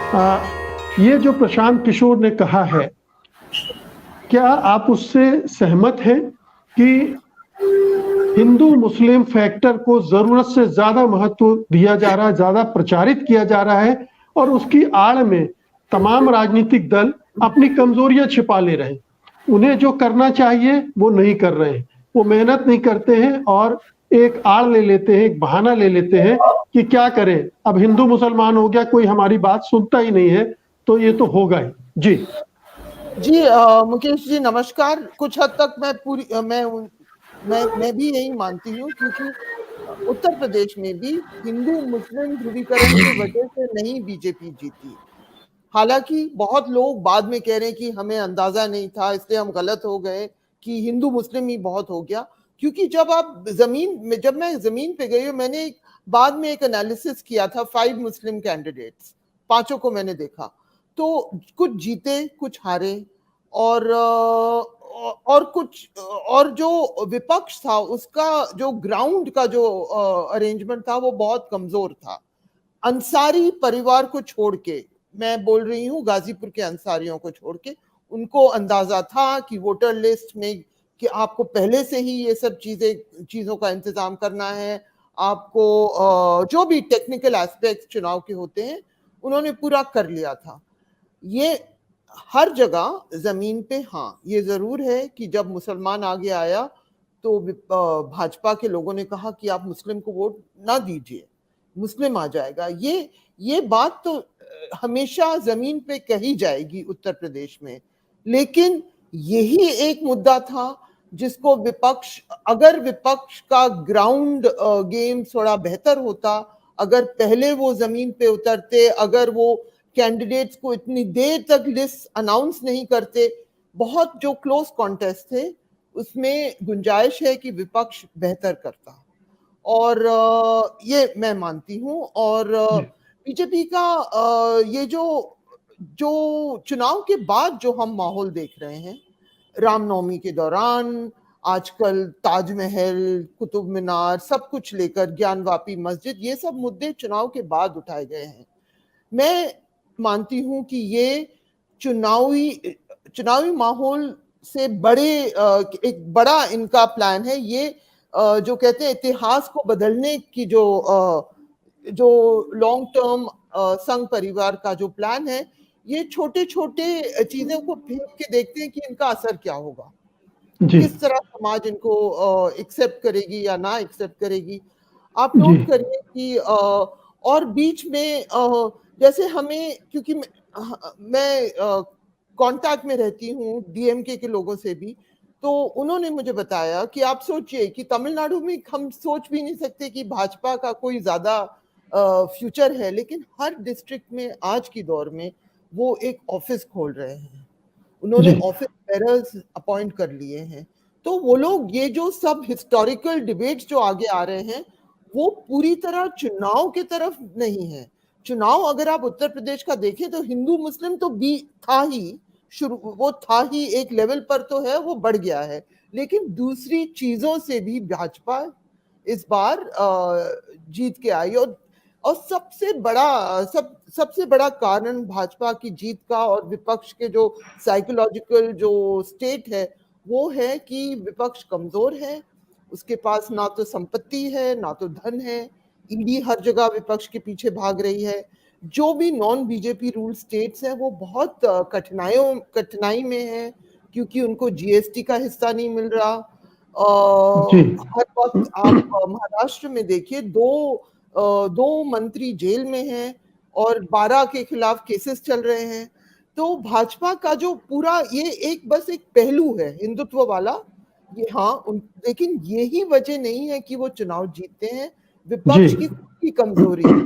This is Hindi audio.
आ, ये जो प्रशांत किशोर ने कहा है, क्या आप उससे सहमत हैं कि हिंदू मुस्लिम फैक्टर को जरूरत से ज्यादा महत्व दिया जा रहा है, ज्यादा प्रचारित किया जा रहा है, और उसकी आड़ में तमाम राजनीतिक दल अपनी कमजोरियां छिपा ले रहे हैं? उन्हें जो करना चाहिए वो नहीं कर रहे हैं, वो मेहनत नहीं करते हैं और एक आड़ ले लेते हैं, एक बहाना ले लेते हैं कि क्या करें, अब हिंदू मुसलमान हो गया, कोई हमारी बात सुनता ही नहीं है, तो ये तो होगा ही। जी जी मुकेश जी नमस्कार। कुछ हद तक मैं पूरी मैं भी यही मानती हूँ, क्योंकि उत्तर प्रदेश में भी हिंदू मुस्लिम ध्रुवीकरण की वजह से नहीं बीजेपी जीती। हालांकि बहुत लोग बाद में कह रहे हैं कि हमें अंदाजा नहीं था, इसलिए हम गलत हो गए, कि हिंदू मुस्लिम ही बहुत हो गया। क्योंकि जब मैं जमीन पे गई, मैंने बाद में एक एनालिसिस किया था 5 मुस्लिम कैंडिडेट्स, पांचों को मैंने देखा। तो कुछ जीते, कुछ हारे, और कुछ, और जो विपक्ष था उसका जो ग्राउंड का जो अरेंजमेंट था वो बहुत कमजोर था। अंसारी परिवार को छोड़ के, मैं बोल रही हूँ गाजीपुर के अंसारियों को छोड़ के, उनको अंदाजा था कि वोटर लिस्ट में कि आपको पहले से ही ये सब चीजों का इंतजाम करना है, आपको जो भी टेक्निकल एस्पेक्ट चुनाव के होते हैं उन्होंने पूरा कर लिया था। ये हर जगह जमीन पे, हाँ ये जरूर है कि जब मुसलमान आगे आया तो भाजपा के लोगों ने कहा कि आप मुस्लिम को वोट ना दीजिए, मुस्लिम आ जाएगा। ये बात तो हमेशा जमीन पे कही जाएगी उत्तर प्रदेश में। लेकिन यही एक मुद्दा था जिसको अगर विपक्ष का ग्राउंड गेम थोड़ा बेहतर होता, अगर पहले वो जमीन पे उतरते, अगर वो कैंडिडेट्स को इतनी देर तक लिस्ट अनाउंस नहीं करते, बहुत जो क्लोज कॉन्टेस्ट थे उसमें गुंजाइश है कि विपक्ष बेहतर करता। और ये मैं मानती हूँ। और बीजेपी का ये जो जो चुनाव के बाद जो हम माहौल देख रहे हैं, रामनवमी के दौरान आजकल ताजमहल, कुतुब मीनार, सब कुछ लेकर ज्ञानवापी मस्जिद, ये सब मुद्दे चुनाव के बाद उठाए गए हैं। मैं मानती हूं कि ये चुनावी चुनावी माहौल से एक बड़ा इनका प्लान है। ये जो कहते हैं इतिहास को बदलने की जो लॉन्ग टर्म संघ परिवार का जो प्लान है, ये छोटे छोटे चीजों को फेंक के देखते हैं कि इनका असर क्या होगा, जी किस तरह समाज इनको एक्सेप्ट करेगी या ना एक्सेप्ट करेगी। आप जी नोट करिए कि और बीच में जैसे हमें, क्योंकि मैं कांटेक्ट में रहती हूँ डीएमके के लोगों से भी, तो उन्होंने मुझे बताया कि आप सोचिए कि तमिलनाडु में हम सोच भी नहीं सकते कि भाजपा का कोई ज्यादा फ्यूचर है, लेकिन हर डिस्ट्रिक्ट में आज की दौर में वो एक ऑफिस खोल रहे हैं, उन्होंने जी ऑफिस बेरर्स अपॉइंट कर लिए हैं। तो वो लोग, ये जो सब हिस्टोरिकल डिबेट्स जो आगे आ रहे हैं, वो पूरी तरह चुनाव की तरफ नहीं है। चुनाव अगर आप उत्तर प्रदेश का देखें तो हिंदू मुस्लिम तो भी था ही, वो था ही, एक लेवल पर तो है, वो बढ़ गया है। लेकिन दूसरी चीजों से भी भाजपा इस बार जीत के आई। और सबसे बड़ा कारण भाजपा की जीत का और विपक्ष के जो साइकोलॉजिकल जो स्टेट है, वो है कि विपक्ष कमजोर है, उसके पास ना तो संपत्ति है ना तो धन है। ईडी हर जगह विपक्ष के पीछे भाग रही है। जो भी नॉन बीजेपी रूल स्टेट्स हैं वो बहुत कठिनाई में है, क्योंकि उनको जीएसटी का हिस्सा नहीं मिल रहा। जी हर वक्त आप महाराष्ट्र में देखिए, दो मंत्री जेल में हैं और 12 के खिलाफ केसेस चल रहे हैं। तो भाजपा का जो पूरा ये बस एक पहलू है हिंदुत्व वाला, ये, हाँ लेकिन यही वजह नहीं है कि वो चुनाव जीतते हैं, जी विपक्ष की कमजोरी है।